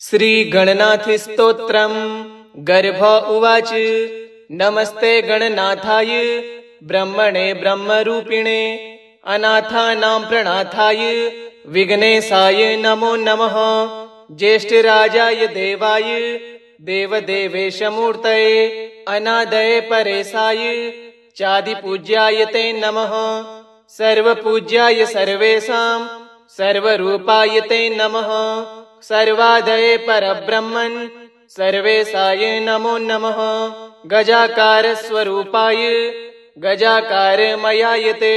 श्रीगणनाथस्तोत्रम् गर्भ उवाच। नमस्ते गणनाथाय ब्रह्मणे ब्रह्मरूपिणे अनाथानां प्रणाथाय विघ्नेशाय नमो नमः। ज्येष्ठराजाय देवाय देवदेवेशमूर्तये अनादये परेशाय चादिपूज्याय ते नमः। सर्वपूज्याय सर्वेषां सर्वरूपाय ते नमः। सर्वादये परब्रह्मन् सर्वेशाय नमो नमः। गजाकारस्वरूपाय गजाकारमयाय ते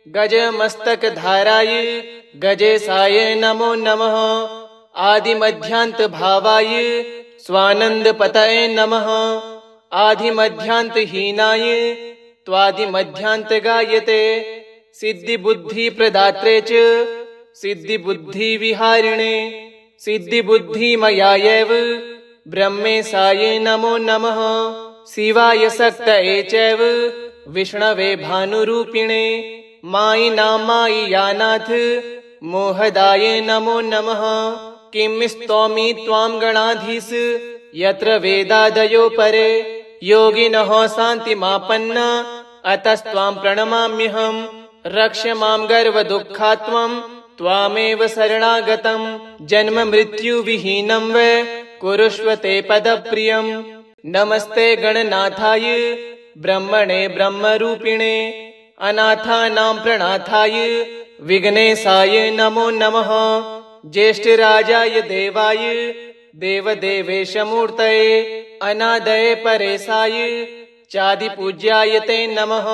गजमस्तकधाराय गजेशाय नमो नमः। आदिमध्यान्तभावाय स्वानन्दपतये नमः। आदिमध्यान्तहीनाय त्वादिमध्यान्तगायते। सिद्धिबुद्धिप्रदात्रे च सिद्धिबुद्धिविहारिणे सिद्धिबुद्धिमयायैव ब्रह्मेशाय नमो नमः। शिवाय शक्तये चैव विष्णवे भानुरूपिणे मायि नामायि यानाथ मोहदाय नमो नमः। किं स्तौमि त्वां गणाधीश यत्र वेदादयो परे योगिनः शान्तिमापन्ना अतस्त्वां प्रणमाम्यहम्। रक्ष मां गर्वदुःखात्मं त्वामेव शरणागतं। जन्म मृत्युविहीनं वै कुरुष्व ते पदप्रियम्। नमस्ते गणनाथाय ब्रह्मणे ब्रह्मरूपिणे अनाथानां प्रणाथाय विघ्नेशाय नमो नमः। ज्येष्ठराजाय देवाय देवदेवेशमूर्तये अनादये परेशाय चादिपूज्याय ते नमः।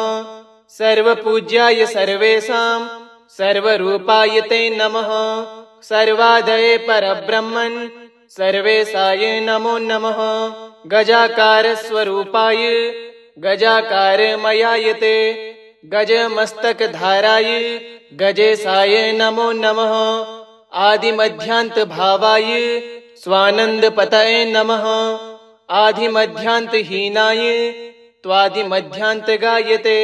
सर्वपूज्याय सर्वेषां सर्वरूपाय ते नमः। सर्वादये परब्रह्मन् सर्वेशाय नमो नमः। गजाकारस्वरूपाय गजाकारमयाय ते गजमस्तकधाराय गजेशाय नमो नमः। आदिमध्यान्तभावाय स्वानन्दपतये नमः। आदिमध्यान्तहीनाय त्वादिमध्यान्तगायते।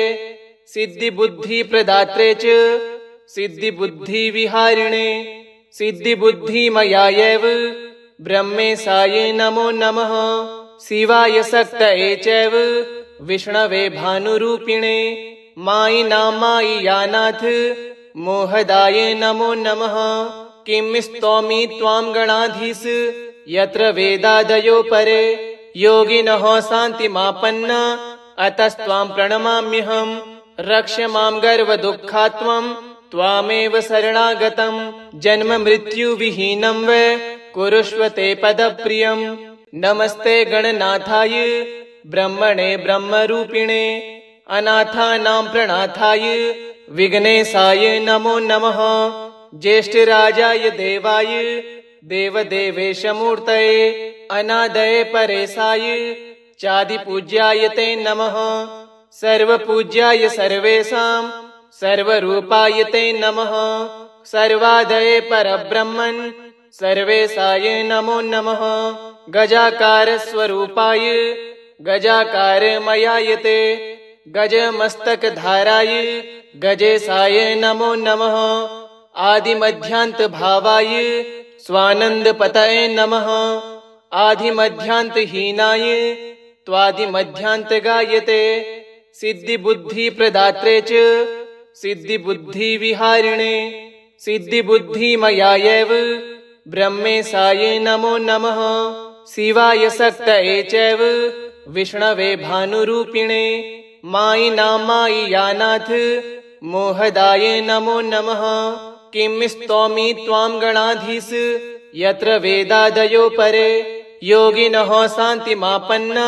सिद्धिबुद्धिप्रदात्रे च सिद्धिबुद्धिविहारिणे सिद्धिबुद्धिमयायैव ब्रह्मेशाय नमो नमः। शिवाय शक्तये चैव विष्णवे भानुरूपिणे मायि नामायि यानाथ मोहदाय नमो नमः। किं स्तौमि त्वां गणाधीश यत्र वेदादयो परे योगिनः शान्तिमापन्ना अतस्त्वां प्रणमाम्यहम्। रक्ष मां गर्वदुःखात्मं त्वामेव शरणागतं। जन्म मृत्युविहीनं वै कुरुष्व ते पदप्रियम्। नमस्ते गणनाथाय ब्रह्मणे ब्रह्मरूपिणे अनाथानां प्रणाथाय विघ्नेशाय नमो नमः। ज्येष्ठराजाय देवाय देवदेवेशमूर्तये अनादये परेशाय चादिपूज्याय ते नमः। सर्वपूज्याय सर्वेषां सर्वरूपाय ते नमः। सर्वादये परब्रह्मन् सर्वेशाय नमो नमः। गजाकारस्वरूपाय गजाकारमयाय ते गजमस्तकधाराय गजेशाय नमो नमः। आदिमध्यान्तभावाय स्वानन्दपतये नमः। आदिमध्यान्तहीनाय त्वादिमध्यान्तगायते। सिद्धिबुद्धिप्रदात्रे च सिद्धिबुद्धिविहारिणे सिद्धिबुद्धिमयायैव ब्रह्मेशाय नमो नमः। शिवाय शक्तये चैव विष्णवे भानुरूपिणे मायि नामायि यानाथ मोहदाय नमो नमः। किं स्तौमि त्वां गणाधीश यत्र वेदादयो परे योगिनः शान्तिमापन्ना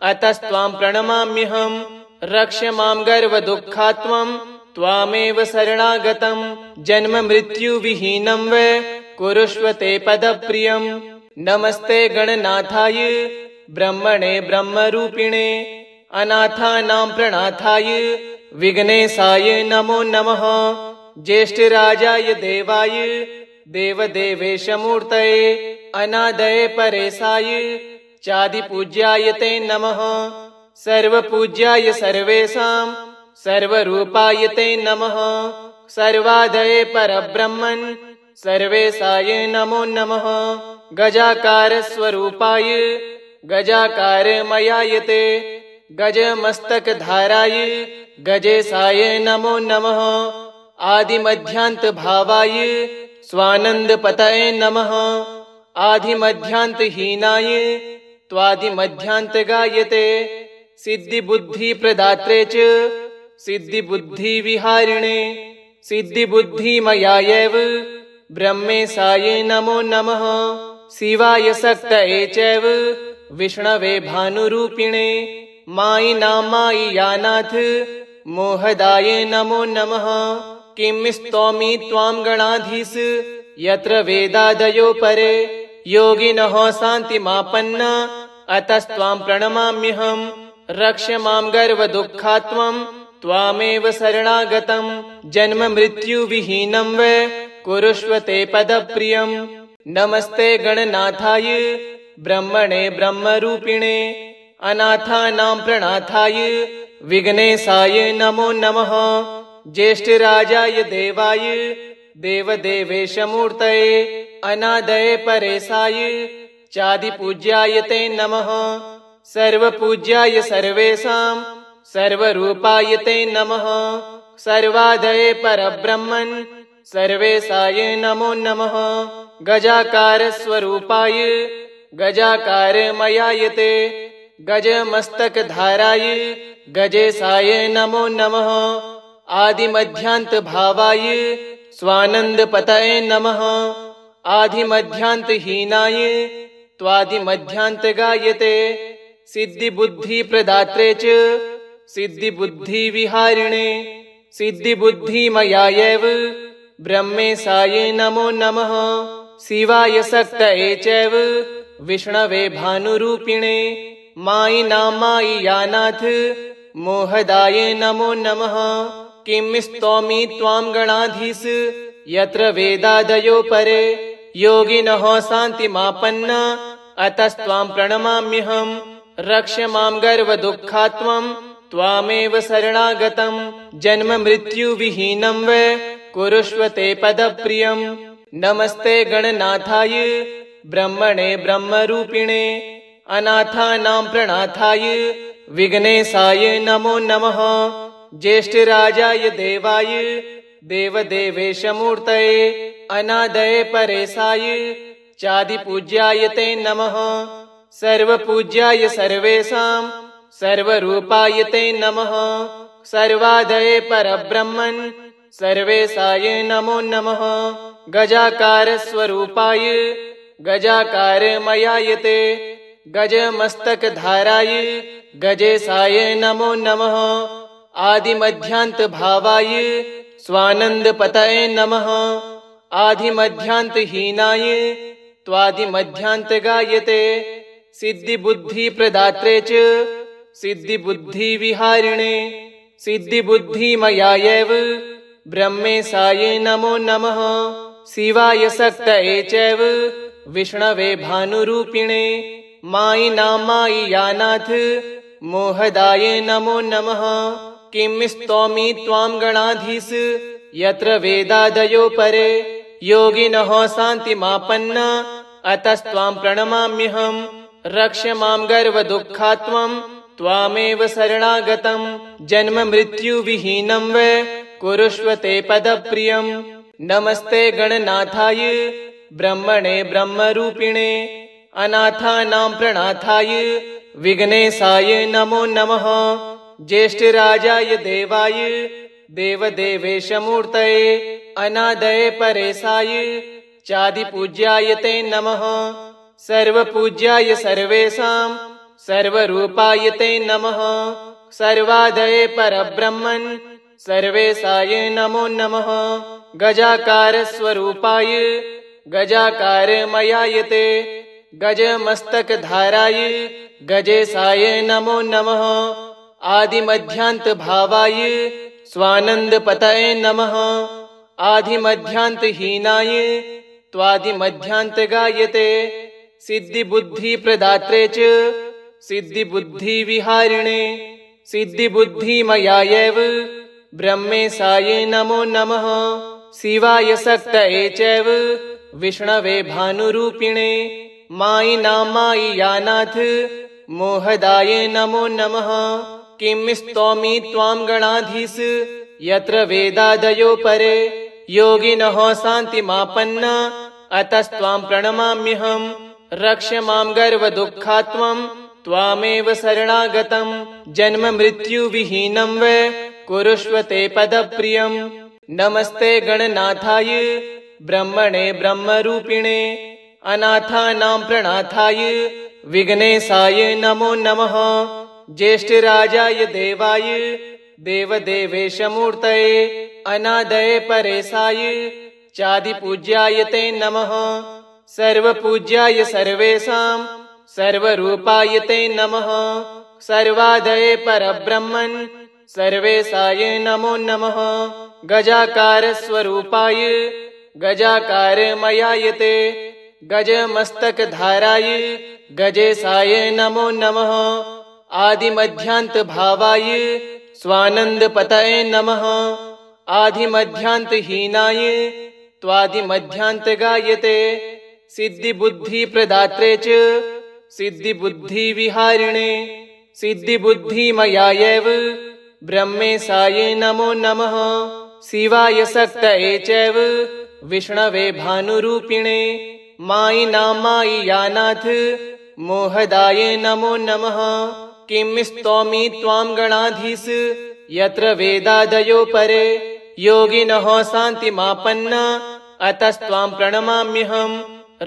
अतस्त्वां प्रणमाम्यहम्। रक्ष मां गर्वदुःखात्मं त्वामेव शरणागतं। जन्म मृत्युविहीनं वै कुरुष्व ते पदप्रियम्। नमस्ते गणनाथाय ब्रह्मणे ब्रह्मरूपिणे अनाथानां प्रणाथाय विघ्नेशाय नमो नमः। ज्येष्ठराजाय देवाय देवदेवेशमूर्तये अनादये परेशाय चादिपूज्याय ते नमः। सर्वपूज्याय सर्वेषां सर्वरूपाय ते नमः। सर्वादये परब्रह्मन् सर्वेशाय नमो नमः। गजाकारस्वरूपाय गजाकारमयायते गजमस्तकधाराय गजेशाय नमो नमः। आदिमध्यान्तभावाय स्वानन्दपतये नमः। आदिमध्यान्तहीनाय त्वादिमध्यान्तगायते सिद्धिबुद्धिप्रदात्रे च सिद्धिबुद्धिविहारिणे सिद्धिबुद्धिमयायैव ब्रह्मेशाय नमो नमः। शिवाय शक्तये चैव विष्णवे भानुरूपिणे मायि नामायि यानाथ मोहदाय नमो नमः। किं स्तौमि त्वां गणाधीश यत्र वेदादयो परे योगिनः शान्तिमापन्ना अतस्त्वां प्रणमाम्यहम्। रक्ष मां गर्वदुःखात्वं त्वामेव शरणागतम्। जन्म मृत्युविहीनं वै कुरुष्व ते पदप्रियम्। नमस्ते गणनाथाय ब्रह्मणे ब्रह्मरूपिणे अनाथानां प्रणाथाय विघ्नेशाय नमो नमः। ज्येष्ठराजाय देवाय देवदेवेशमूर्तये अनादये परेशाय चादिपूज्याय ते नमः। सर्वपूज्याय सर्वेषां सर्वरूपाय ते नमः। सर्वादये परब्रह्मन् सर्वेशाय नमो नमः। गजाकारस्वरूपाय गजाकारमयायते गजमस्तकधाराय गजेशाय नमो नमः। आदिमध्यान्तभावाय स्वानन्दपतये नमः। आदिमध्यान्तहीनाय त्वादिमध्यान्तगायते सिद्धिबुद्धिप्रदात्रे च सिद्धिबुद्धिविहारिणे सिद्धिबुद्धिमयायैव ब्रह्मेशाय नमो नमः। शिवाय शक्तये चैव विष्णवे भानुरूपिणे मायि नामायि यानाथ मोहदाय नमो नमः। किं स्तौमि त्वां गणाधीश यत्र वेदादयो परे योगिनः शान्तिमापन्ना अतस्त्वां प्रणमाम्यहम्। रक्ष मां गर्वदुःखात्वं त्वामेव शरणागतम्। जन्म मृत्युविहीनं वै कुरुष्व ते पदप्रियम्। नमस्ते गणनाथाय ब्रह्मणे ब्रह्मरूपिणे अनाथानां प्रणाथाय विघ्नेशाय नमो नमः। ज्येष्ठराजाय देवाय देवदेवेशमूर्तये अनादये परेशाय चादिपूज्याय ते नमः। सर्वपूज्याय सर्वेषां सर्वरूपाय ते नमः। सर्वादये परब्रह्मन् सर्वेशाय नमो नमः। गजाकारस्वरूपाय गजाकारमयायते गजमस्तकधाराय गजेशाय नमो नमः। आदिमध्यान्तभावाय स्वानन्दपतये नमः। आदिमध्यान्तहीनाय त्वादिमध्यान्तगायते सिद्धिबुद्धिप्रदात्रे च सिद्धिबुद्धिविहारिणे सिद्धिबुद्धिमयायैव ब्रह्मेशाय नमो नमः। शिवाय शक्तये चैव विष्णवे भानुरूपिणे मायि नामायि यानाथ मोहदाय नमो नमः। किं स्तौमि त्वां गणाधीश यत्र वेदादयो परे योगिनः शान्तिमापन्ना अतस्त्वां प्रणमाम्यहम्। रक्ष मां गर्वदुःखात्वं त्वामेव शरणागतम्। जन्म मृत्युविहीनं वै कुरुष्व ते पदप्रियम्। नमस्ते गणनाथाय ब्रह्मणे ब्रह्मरूपिणे अनाथानां प्रणाथाय विघ्नेशाय नमो नमः। ज्येष्ठराजाय देवाय देवदेवेशमूर्तये अनादये परेशाय चादिपूज्याय ते नमः। सर्वपूज्याय सर्वेषां सर्वरूपाय ते नमः। सर्वादये परब्रह्मन् सर्वेशाय नमो नमः। गजाकारस्वरूपाय गजाकारमयायते गजमस्तकधाराय गजेशाय नमो नमः। आदिमध्यान्तभावाय स्वानन्दपतये नमः। आदिमध्यान्तहीनाय त्वादिमध्यान्तगायते सिद्धिबुद्धिप्रदात्रे च सिद्धिबुद्धिविहारिणे सिद्धिबुद्धिमयायैव ब्रह्मेशाय नमो नमः। शिवाय शक्तये चैव विष्णवे भानुरूपिणे मायि नामायि यानाथ मोहदाय नमो नमः। किं स्तौमि त्वां गणाधीश यत्र वेदादयो परे योगिनः शान्तिमापन्ना अतस्त्वां प्रणमाम्यहम्। रक्ष मां गर्वदुःखात्वं त्वामेव शरणागतं जन्म मृत्युविहीनं वै कुरुष्व ते पदप्रियम्। नमस्ते गणनाथाय ब्रह्मणे ब्रह्मरूपिणे अनाथानां प्रणाथाय विघ्नेशाय नमो नमः। ज्येष्ठराजाय देवाय देवदेवेशमूर्तये अनादये परेशाय चादिपूज्याय ते नमः। सर्वपूज्याय सर्वेषां सर्वरूपाय ते नमः। सर्वादये परब्रह्मन् सर्वेशाय नमो नमः। गजाकारस्वरूपाय गजाकारमयाय ते गजमस्तकधाराय गजेशाय नमो नमः। आदिमध्यान्तभावाय स्वानन्दपतये नमः। आदिमध्यान्तहीनाय त्वादिमध्यान्तगायते सिद्धिबुद्धिप्रदात्रे च सिद्धिबुद्धिविहारिणे सिद्धिबुद्धिमयायैव ब्रह्मेशाय नमो नमः। शिवाय शक्तये चैव विष्णवे भानुरूपिणे मायि नामायि यानाथ मोहदाय नमो नमः। किं स्तौमि त्वां गणाधीश यत्र वेदादयो परे योगिनः शान्तिमापन्ना अतस्त्वां प्रणमाम्यहम्।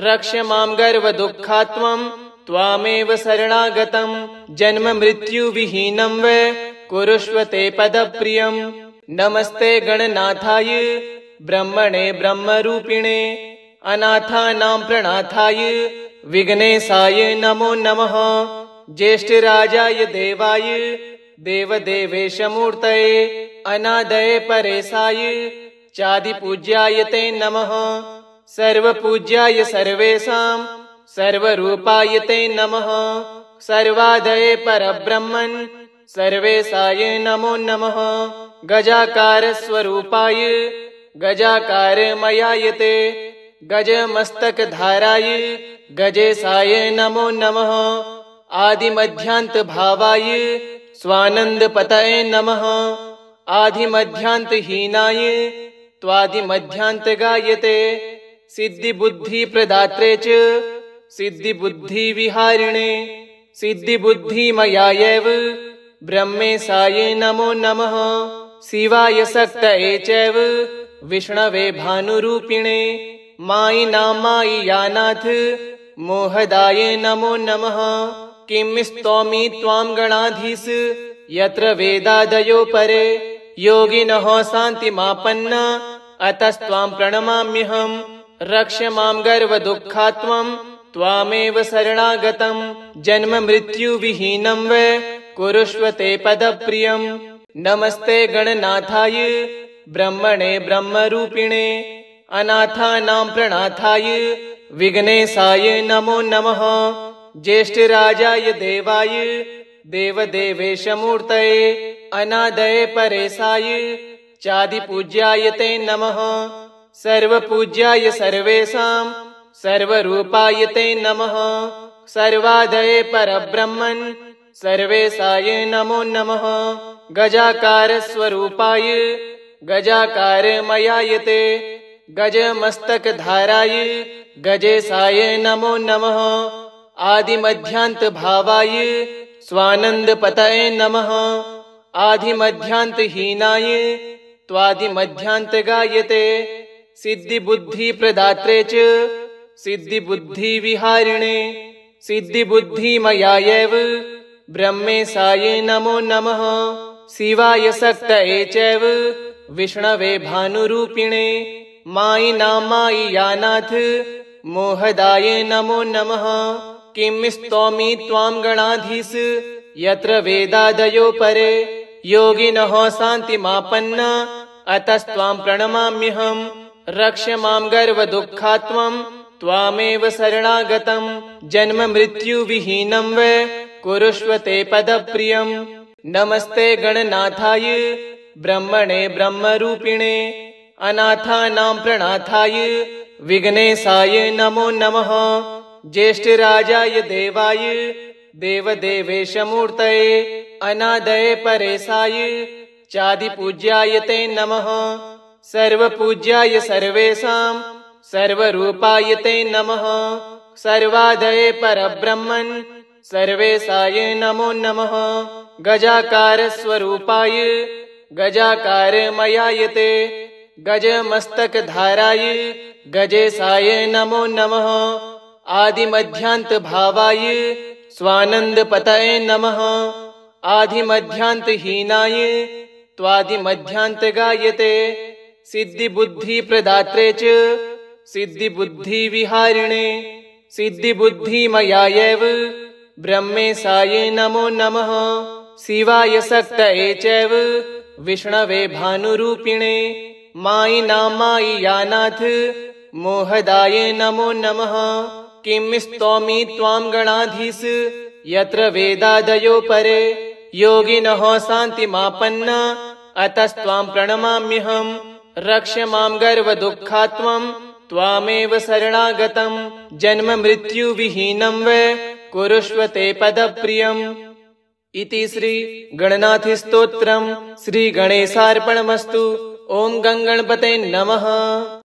रक्ष मां गर्वदुःखात्वं त्वामेव शरणागतं जन्म मृत्युविहीनं वै कुरुष्व ते पदप्रियम्। नमस्ते गणनाथाय ब्रह्मणे ब्रह्मरूपिणे अनाथानां प्रणाथाय विघ्नेशाय नमो नमः। ज्येष्ठराजाय देवाय देवदेवेशमूर्तये अनादये परेशाय चादिपूज्याय ते नमः। सर्वपूज्याय सर्वेषां सर्वरूपाय ते नमः। सर्वादये परब्रह्मन् सर्वेशाय नमो नमः। गजाकारस्वरूपाय गजाकारमयाय ते गजमस्तकधाराय गजेशाय नमो नमः। आदिमध्यान्तभावाय स्वानन्दपतये नमः। आदिमध्यान्तहीनाय त्वादिमध्यान्तगायते सिद्धिबुद्धिप्रदात्रे च सिद्धिबुद्धिविहारिणे सिद्धिबुद्धिमयायैव ब्रह्मेशाय नमो नमः। शिवाय शक्तये चैव विष्णवे भानुरूपिणे मायि नामायि यानाथ मोहदाय नमो नमः। किं स्तौमि त्वां गणाधीश यत्र वेदादयो परे योगिनः शान्तिमापन्ना अतस्त्वां प्रणमाम्यहम्। रक्ष मां गर्वदुःखात्वं त्वामेव शरणागतं जन्म मृत्युविहीनं वै कुरुष्व ते पदप्रियम्। नमस्ते गणनाथाय ब्रह्मणे ब्रह्मरूपिणे अनाथानां प्रणाथाय विघ्नेशाय नमो नमः। ज्येष्ठराजाय देवाय देवदेवेशमूर्तये अनादये परेशाय चादिपूज्याय ते नमः। सर्वपूज्याय सर्वेषां सर्वरूपाय ते नमः। सर्वादये परब्रह्मन् सर्वेशाय नमो नमः। गजाकारस्वरूपाय गजाकारमयाय ते गजमस्तकधाराय गजेशाय नमो नमः। आदिमध्यान्तभावाय स्वानन्दपतये नमः। आदिमध्यान्तहीनाय त्वादिमध्यान्तगायते सिद्धिबुद्धिप्रदात्रे च सिद्धिबुद्धिविहारिणे सिद्धिबुद्धिमयायैव ब्रह्मेशाय नमो नमः। शिवाय शक्तये चैव विष्णवे भानुरूपिणे मायि नामायि यानाथ मोहदाय नमो नमः। किं स्तौमि त्वां गणाधीश यत्र वेदादयो परे योगिनः शान्तिमापन्ना अतस्त्वां प्रणमाम्यहम्। रक्ष मां गर्वदुःखात्वं त्वामेव शरणागतं जन्म मृत्युविहीनं वै कुरुष्व ते पदप्रियम्। नमस्ते गणनाथाय ब्रह्मणे ब्रह्मरूपिणे अनाथानां प्रणाथाय विघ्नेशाय नमो नमः। ज्येष्ठराजाय देवाय देवदेवेशमूर्तये अनादये परेशाय चादिपूज्याय ते नमः। सर्वपूज्याय सर्वेषां सर्वरूपाय ते नमः। सर्वादये परब्रह्मन् सर्वेशाय नमो नमः। गजाकारस्वरूपाय गजाकारमयाय ते गजमस्तकधाराय गजेशाय नमो नमः। आदिमध्यान्तभावाय स्वानन्दपतये नमः। आदिमध्यान्तहीनाय त्वादिमध्यान्तगायते। सिद्धिबुद्धिप्रदात्रे च सिद्धिबुद्धिविहारिणे सिद्धिबुद्धिमयायैव ब्रह्मेशाय नमो नमः। शिवाय शक्तये चैव विष्णवे भानुरूपिणे मायि नामायि यानाथ मोहदाय नमो नमः। किं स्तौमि त्वां गणाधीश यत्र वेदादयो परे योगिनः शान्तिमापन्ना अतस्त्वां प्रणमाम्यहं। रक्ष मां गर्वदुःखात्मं त्वामेव शरणागतं। जन्ममृत्युविहीनं वै कुरुष्व ते पदप्रियम्। इति श्री गणनाथस्तोत्रम्। श्रीगणेशार्पणमस्तु। ॐ गङ्गणपते नमः।